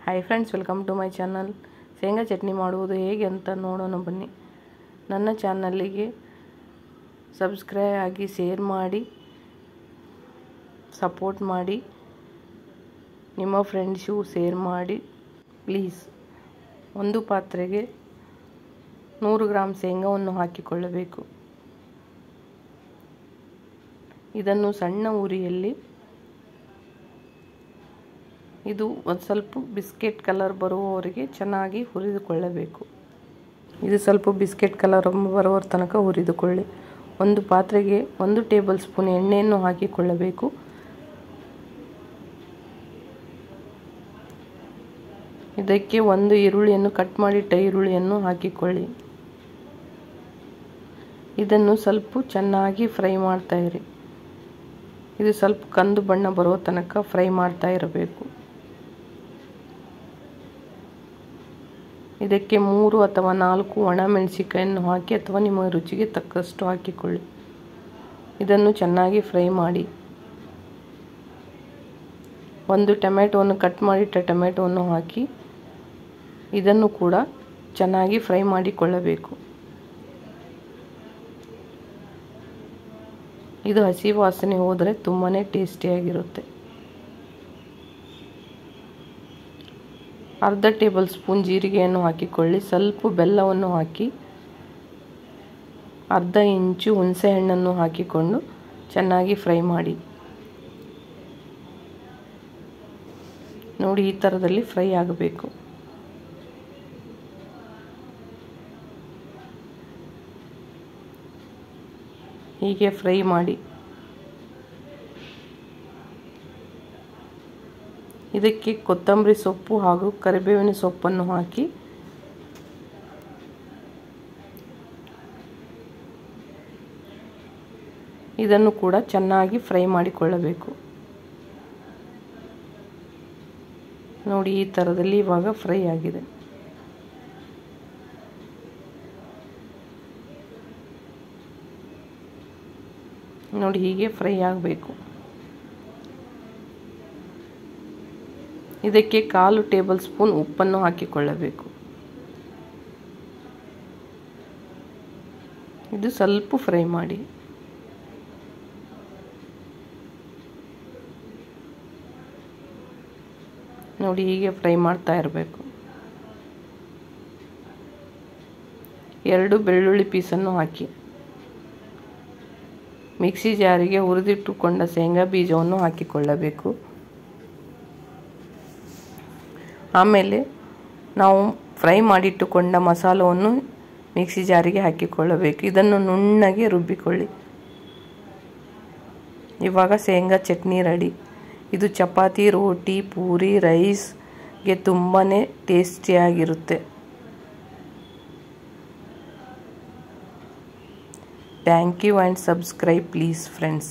Hi friends, welcome to my channel. ಶೇಂಗಾ ಚಟ್ನಿ ಮಾಡುವುದು ಹೇಗೆ ಅಂತ ನೋಡೋಣ ಬನ್ನಿ. ನನ್ನ ಚಾನಲ್ಲಿಗೆ ಸಬ್ಸ್ಕ್ರೈಬ್ ಆಗಿ, ಶೇರ್ ಮಾಡಿ, ಸಪೋರ್ಟ್ ಮಾಡಿ, ನಿಮ್ಮ ಫ್ರೆಂಡ್ಸು ಶೇರ್ ಮಾಡಿ ಪ್ಲೀಸ್. ಒಂದು ಪಾತ್ರೆಗೆ 100 ಗ್ರಾಂ ಶೇಂಗಾವನ್ನು ಹಾಕಿಕೊಳ್ಳಬೇಕು. ಇದನ್ನು ಸಣ್ಣ ಉರಿಯಲ್ಲಿ ಇದು ಒಂದು ಸ್ವಲ್ಪ ಬಿಸ್ಕೆಟ್ ಕಲರ್ ಬರುವವರೆಗೆ ಚೆನ್ನಾಗಿ ಹುರಿದುಕೊಳ್ಳಬೇಕು. ಇದು ಸ್ವಲ್ಪ ಬಿಸ್ಕೆಟ್ ಕಲರ್ ಬರುವ ತನಕ ಹುರಿದುಕೊಳ್ಳಿ. ಒಂದು ಪಾತ್ರೆಗೆ 1 ಟೇಬಲ್ ಸ್ಪೂನ್ ಎಣ್ಣೆಯನ್ನು ಹಾಕಿಕೊಳ್ಳಬೇಕು. ಇದಕ್ಕೆ 1 ಈರುಳ್ಳಿಯನ್ನು ಕಟ್ ಮಾಡಿಟ್ಟ ಈರುಳ್ಳಿಯನ್ನು ಹಾಕಿಕೊಳ್ಳಿ. ಇದನ್ನು ಸ್ವಲ್ಪ ಚೆನ್ನಾಗಿ ಫ್ರೈ ಮಾಡ್ತಾ ಇರಿ. ಇದು ಸ್ವಲ್ಪ ಕಂದು ಬಣ್ಣ ಬರುವ ತನಕ ಫ್ರೈ ಮಾಡ್ತಾ ಇರಬೇಕು. ಇದಕ್ಕೆ 3 ಅಥವಾ 4 ಒಣ ಮೆಣಸಿನಕಾಯಿಯನ್ನು ಹಾಕಿ ಅಥವಾ ನಿಮ್ಮ ರುಚಿಗೆ ತಕ್ಕಷ್ಟು ಹಾಕಿಕೊಳ್ಳಿ. ಇದನ್ನು ಚೆನ್ನಾಗಿ ಫ್ರೈ ಮಾಡಿ. 1 ಟೊಮೆಟೊವನ್ನು ಕಟ್ ಮಾಡಿಟ್ಟ ಟೊಮೆಟೊವನ್ನು ಹಾಕಿ ಇದನ್ನು ಕೂಡ ಚೆನ್ನಾಗಿ ಫ್ರೈ ಮಾಡಿಕೊಳ್ಳಬೇಕು. ಇದು ಹಸಿ ವಾಸನೆ ಹೋದರೆ ತುಂಬಾ ಟೇಸ್ಟಿಯಾಗಿರುತ್ತೆ. ಅರ್ಧ ಟೇಬಲ್ ಸ್ಪೂನ್ ಜೀರಿಗೆಯನ್ನು ಹಾಕಿಕೊಳ್ಳಿ. ಸ್ವಲ್ಪ ಬೆಲ್ಲವನ್ನು ಹಾಕಿ, ಅರ್ಧ ಇಂಚು ಹುಣಸೆ ಹಣ್ಣನ್ನು ಹಾಕಿಕೊಂಡು ಚೆನ್ನಾಗಿ ಫ್ರೈ ಮಾಡಿ. ನೋಡಿ, ಈ ಥರದಲ್ಲಿ ಫ್ರೈ ಆಗಬೇಕು. ಹೀಗೆ ಫ್ರೈ ಮಾಡಿ. ಇದಕ್ಕೆ ಕೊತ್ತಂಬರಿ ಸೊಪ್ಪು ಹಾಗೂ ಕರಿಬೇವಿನ ಸೊಪ್ಪನ್ನು ಹಾಕಿ ಇದನ್ನು ಕೂಡ ಚೆನ್ನಾಗಿ ಫ್ರೈ ಮಾಡಿಕೊಳ್ಳಬೇಕು. ನೋಡಿ, ಈ ಥರದಲ್ಲಿ ಇವಾಗ ಫ್ರೈ ಆಗಿದೆ. ನೋಡಿ, ಹೀಗೆ ಫ್ರೈ ಆಗಬೇಕು. ಇದಕ್ಕೆ 1/4 ಟೇಬಲ್ ಸ್ಪೂನ್ ಉಪ್ಪನ್ನು ಹಾಕಿಕೊಳ್ಳಬೇಕು. ಇದು ಸ್ವಲ್ಪ ಫ್ರೈ ಮಾಡಿ. ನೋಡಿ, ಹೀಗೆ ಫ್ರೈ ಮಾಡ್ತಾ ಇರಬೇಕು. 2 ಬೆಳ್ಳುಳ್ಳಿ ಪೀಸನ್ನು ಹಾಕಿ ಮಿಕ್ಸಿ ಜಾರಿಗೆ ಹುರಿದಿಟ್ಟುಕೊಂಡ ಶೇಂಗಾ ಬೀಜವನ್ನು ಹಾಕಿಕೊಳ್ಳಬೇಕು. ಆಮೇಲೆ ನಾವು ಫ್ರೈ ಮಾಡಿಟ್ಟುಕೊಂಡ ಮಸಾಲವನ್ನು ಮಿಕ್ಸಿ ಜಾರಿಗೆ ಹಾಕಿಕೊಳ್ಳಬೇಕು. ಇದನ್ನು ನುಣ್ಣಗೆ ರುಬ್ಬಿಕೊಳ್ಳಿ. ಇವಾಗ ಶೇಂಗಾ ಚಟ್ನಿ ರೆಡಿ. ಇದು ಚಪಾತಿ, ರೋಟಿ, ಪೂರಿ, ರೈಸ್ಗೆ ತುಂಬಾ ಟೇಸ್ಟಿಯಾಗಿರುತ್ತೆ. Thank you and subscribe please friends.